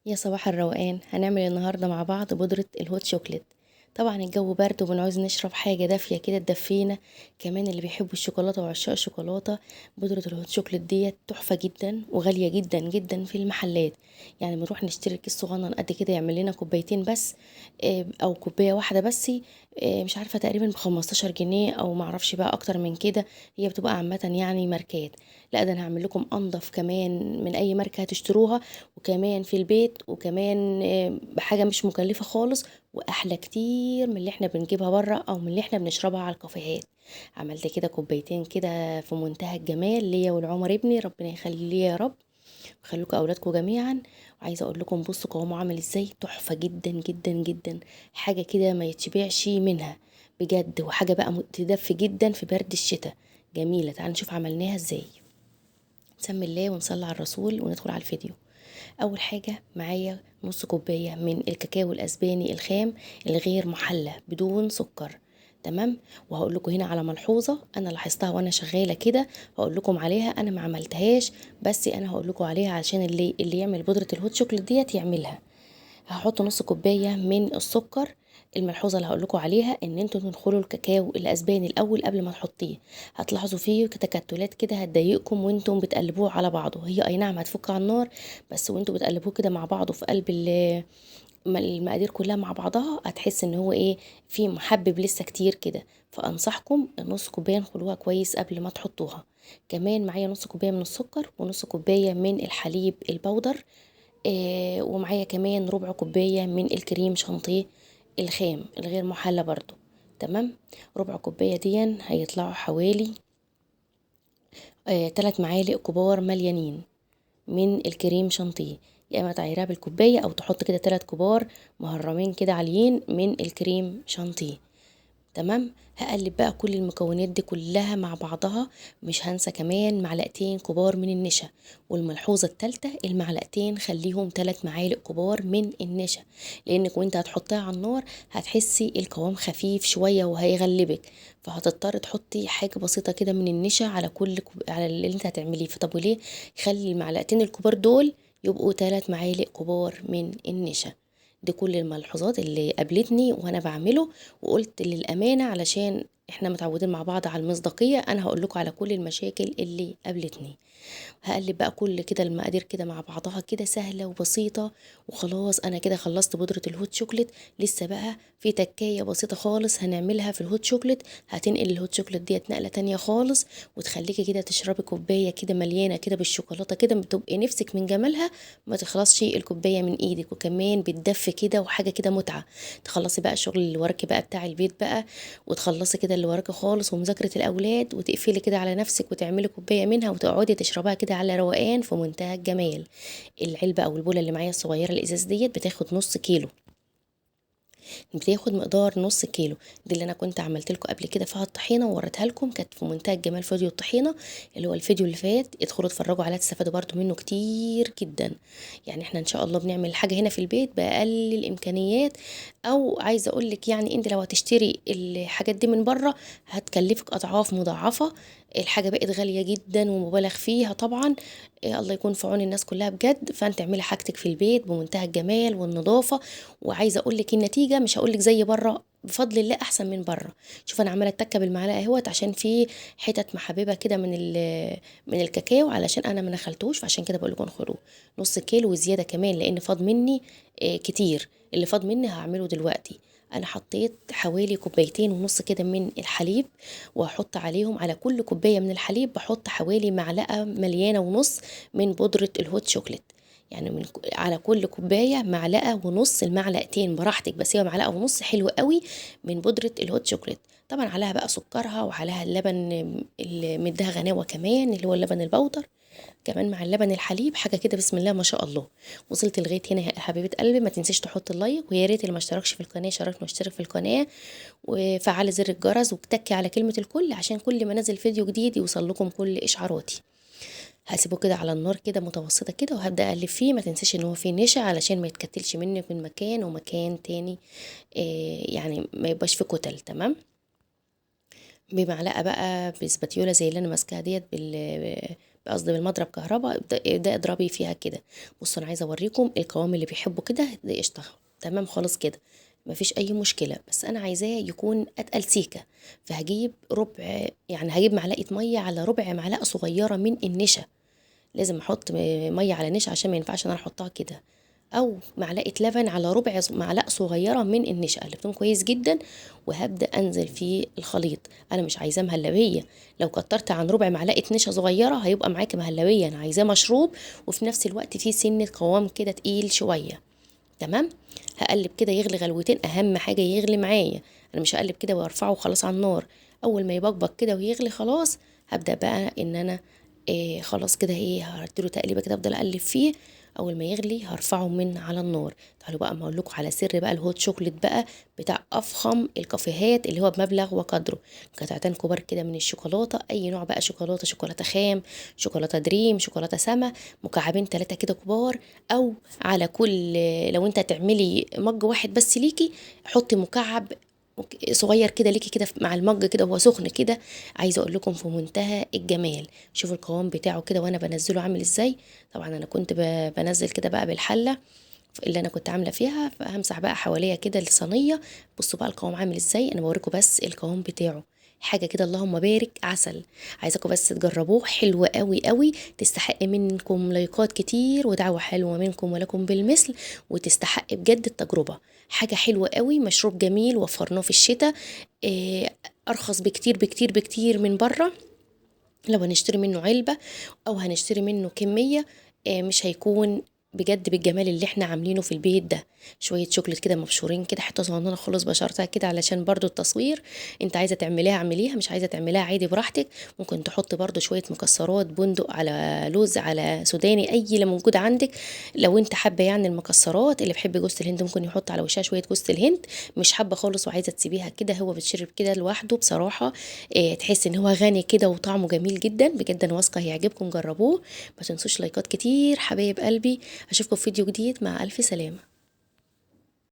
يا صباح الروقان، هنعمل النهارده مع بعض بودرة الهوت شوكليت. طبعا الجو برد وبنعوز نشرب حاجة دافية كده تدفينا. كمان اللي بيحبوا الشوكولاتة وعشاق الشوكولاتة، بودرة الهوت شوكليت ديت تحفة جدا وغالية جدا جدا في المحلات. يعني بنروح نشتري كيس صغنن قد كده يعمل لنا كوبايتين بس، او كوباية واحدة بس. مش عارفة، تقريبا ب15 جنيه او معرفش بقى اكتر من كده. هي بتبقى عامة يعني ماركات. لا، ده انا هعمل لكم انضف كمان من اي ماركة هتشتروها، وكمان في البيت، وكمان بحاجة مش مكلفة خالص، واحلى كتير من اللي احنا بنجيبها بره او من اللي احنا بنشربها على الكافيهات. عملت كده كوبايتين كده في منتهى الجمال ليا ولعمر ابني، ربنا يخليه ليا يا رب، ويخليكم اولادكم جميعا. وعايزه اقول لكم بصوا قوامه عامل ازاي، تحفه جدا جدا جدا. حاجه كده ما يتشبعش منها بجد، وحاجه بقى تدفي جدا في برد الشتاء. جميله، تعالوا نشوف عملناها ازاي. نسمي الله ونصلي على الرسول وندخل على الفيديو. اول حاجه معايا نص كوبايه من الكاكاو الاسباني الخام الغير محلى بدون سكر. تمام. وهقول لكم هنا على ملحوظه انا لاحظتها وانا شغاله كده، هقول لكم عليها، انا ما عملتهاش بس انا هقول لكم عليها علشان اللي يعمل بودره الهوت شوكليت ديت يعملها. هحط نص كوبايه من السكر. الملحوظه اللي هقول لكم عليها ان انتوا تدخلوا الكاكاو الاسباني الاول قبل ما تحطيه. هتلاحظوا فيه تكتلات كده هتضايقكم وانتم بتقلبوه على بعضه، هي اي نعم هتفك على النار، بس وانتوا بتقلبوه كده مع بعضه في قلب المقادير كلها مع بعضها، هتحس ان هو ايه، في محبب لسه كتير كده. فانصحكم النص كوبايه نخلوها كويس قبل ما تحطوها. كمان معايا نص كوبايه من السكر ونص كوبايه من الحليب البودر. ومعايا كمان ربع كوباية من الكريم شانتيه الخام الغير محلى برضو. تمام. ربع كوباية دي هيطلعوا حوالي 3 معالق كبار مليانين من الكريم شانتيه. يا اما تعيرها بالكوباية او تحط كده 3 كبار مهرمين كده عاليين من الكريم شانتيه. تمام. هقلب بقى كل المكونات دي كلها مع بعضها. مش هنسى كمان معلقتين كبار من النشا. والملحوظة التالتة، المعلقتين خليهم 3 معالق كبار من النشا، لانك وانت هتحطيها على النار هتحسي القوام خفيف شوية وهيغلبك، فهتضطر تحطي حاجة بسيطة كده من النشا على على اللي انت هتعمليه. فطب وليه؟ خلي المعلقتين الكبار دول يبقوا 3 معالق كبار من النشا. دي كل الملحوظات اللي قابلتني وانا بعمله، وقلت للأمانة علشان احنا متعودين مع بعض على المصداقية، انا هقول لكم على كل المشاكل اللي قابلتني. هقلب بقى كل كده المقادير كده مع بعضها كده سهلة وبسيطة. وخلاص انا كده خلصت بودرة الهوت شوكليت. لسه بقى في تكاية بسيطة خالص هنعملها في الهوت شوكليت، هتنقل الهوت شوكليت ديت نقلة تانية خالص، وتخليكي كده تشربي كوباية كده مليانة كده بالشوكولاتة كده، بتبقي نفسك من جمالها ما تخلصش الكوباية من ايدك، وكمان بتدفي كده وحاجة كده متعة. تخلصي بقى الشغل اللي وراكي بقى بتاع البيت بقى، وتخلصي كده اللي وراكي خالص ومذاكرة الأولاد، وتقفلي كده على نفسك وتعملي كوباية منها وتقعدي تشربها كده على روقان في منتهى الجمال. العلبة أو البولة اللي معايا الصغيرة الإزاز ديت بتاخد نص كيلو، بتاخد مقدار نص كيلو. دي اللي انا كنت عملت لكم قبل كده فيها الطحينه ووريتها لكم، كانت في منتهى الجمال فيديو الطحينه اللي هو الفيديو اللي فات. ادخلوا اتفرجوا عليه تستفادوا برضو منه كتير جدا. يعني احنا ان شاء الله بنعمل حاجه هنا في البيت باقل الامكانيات. او عايزه اقول لك يعني انت لو هتشتري الحاجات دي من بره هتكلفك اضعاف مضاعفه. الحاجه بقت غاليه جدا ومبالغ فيها طبعا. الله يكون في عون الناس كلها بجد. فانت اعملي حاجتك في البيت بمنتهى الجمال والنظافه. وعايزه اقول لك النتيجه مش هقول لك زي بره، بفضل الله احسن من بره. شوف انا عماله اتكه بالمعلقه اهوت عشان في حتت محببه كده من الكاكاو، علشان انا ما نخلتوش، فعشان كده بقول لكم خدوه نص كيلو وزياده كمان لان فاض مني كتير. اللي فاض مني هعمله دلوقتي. انا حطيت حوالي كوبايتين ونص كده من الحليب، وهحط عليهم على كل كوبايه من الحليب بحط حوالي معلقه مليانه ونص من بودره الهوت شوكليت. يعني على كل كوبايه معلقه ونص المعلقتين براحتك، بس هي معلقه ونص حلو قوي من بودره الهوت شوكليت. طبعا عليها بقى سكرها وعليها اللبن اللي مديها غناوه كمان اللي هو اللبن البودر، كمان مع اللبن الحليب حاجه كده بسم الله ما شاء الله. وصلت لغايه هنا يا حبيبه قلبي، ما تنسيش تحط اللايك، ويا ريت اللي ما اشتركش في القناه يشترك واشترك في القناه، وفعل زر الجرس وتكي على كلمه الكل عشان كل ما انزل فيديو جديد يوصل لكم كل اشعاراتي. هسيبه كده على النار كده متوسطة كده، وهبدأ اقلب فيه. ما تنسيش ان هو فيه نشا علشان ما يتكتلش منك من مكان ومكان تاني. يعني ما يبقاش فيه كتل. تمام. بمعلقة بقى بسباتيولا زي اللي انا ماسكاها ديت قصدي بالمضرب كهرباء، ابدأي اضربي فيها كده. بصوا انا عايزه اوريكم القوام اللي بيحبه كده ده قشطه تمام خالص كده، مفيش اي مشكله. بس انا عايزاه يكون اتقل سيكه، فهجيب ربع، يعني هجيب معلقه ميه على ربع معلقه صغيره من النشا. لازم احط ميه على نشا عشان ما ينفعش ان انا احطها كده، او معلقه لبن على ربع معلقه صغيره من النشا. قلبتهم كويس جدا وهبدا انزل في الخليط. انا مش عايزاه مهلبيه، لو كترت عن ربع معلقه نشا صغيره هيبقى معاكي مهلبيه. انا عايزاه مشروب وفي نفس الوقت فيه سنه قوام كده تقيل شويه. تمام. هقلب كده يغلي غلوتين، اهم حاجه يغلي معايا. انا مش هقلب كده وارفعه خلاص على النار. اول ما يبقبق كده ويغلي خلاص هبدا بقى ان انا خلاص كده هديله تقليبه كده، افضل اقلب فيه. اول ما يغلي هرفعه من على النار. تعالوا بقى ما اقول لكم على سر بقى الهوت شوكليت بقى بتاع افخم الكافيهات اللي هو بمبلغ وقدره. قطعتين كبار كده من الشوكولاته، اي نوع بقى شوكولاته، شوكولاته خام، شوكولاته دريم، شوكولاته سما، مكعبين 3 كده كبار. او على كل، لو انت هتعملي مج واحد بس ليكي حطي مكعب صغير كده ليكي كده مع المج كده وهو سخن كده. عايزه اقول لكم في منتهى الجمال. شوفوا القوام بتاعه كده وانا بنزله عامل ازاي. طبعا انا كنت بنزل كده بقى بالحله اللي انا كنت عامله فيها، فهمسح بقى حواليها كده الصينيه. بصوا بقى القوام عامل ازاي، انا بوريكم بس القوام بتاعه حاجه كده اللهم بارك عسل. عايزاكم بس تجربوه، حلو قوي قوي، تستحق منكم لايكات كتير ودعوه حلوه منكم ولكم بالمثل، وتستحق بجد التجربه. حاجه حلوه قوي، مشروب جميل، وفرناه في الشتاء. ارخص بكتير بكتير بكتير من بره. لو هنشتري منه علبة أو هنشتري منه كمية مش هيكون بجد بالجمال اللي احنا عاملينه في البيت ده. شوية شوكليت كده مبشورين كده، حتة صغننة خالص بشرتها كده علشان برضو التصوير. انت عايزة تعمليها اعمليها، مش عايزة تعمليها عادي براحتك. ممكن تحط برضو شوية مكسرات، بندق على لوز على سوداني، اي اللي موجود عندك. لو انت حابة يعني المكسرات، اللي بيحب جوز الهند ممكن يحط على وشها شوية جوز الهند. مش حابة خالص وعايزة تسيبيها كده، هو بتشرب كده لوحده بصراحة. تحس ان هو غني كده وطعمه جميل جدا بجد. انا واثقه هيعجبكم، جربوه. ما تنسوش لايكات كتير حبايب قلبي. اشوفكم في فيديو جديد، مع الف سلامه.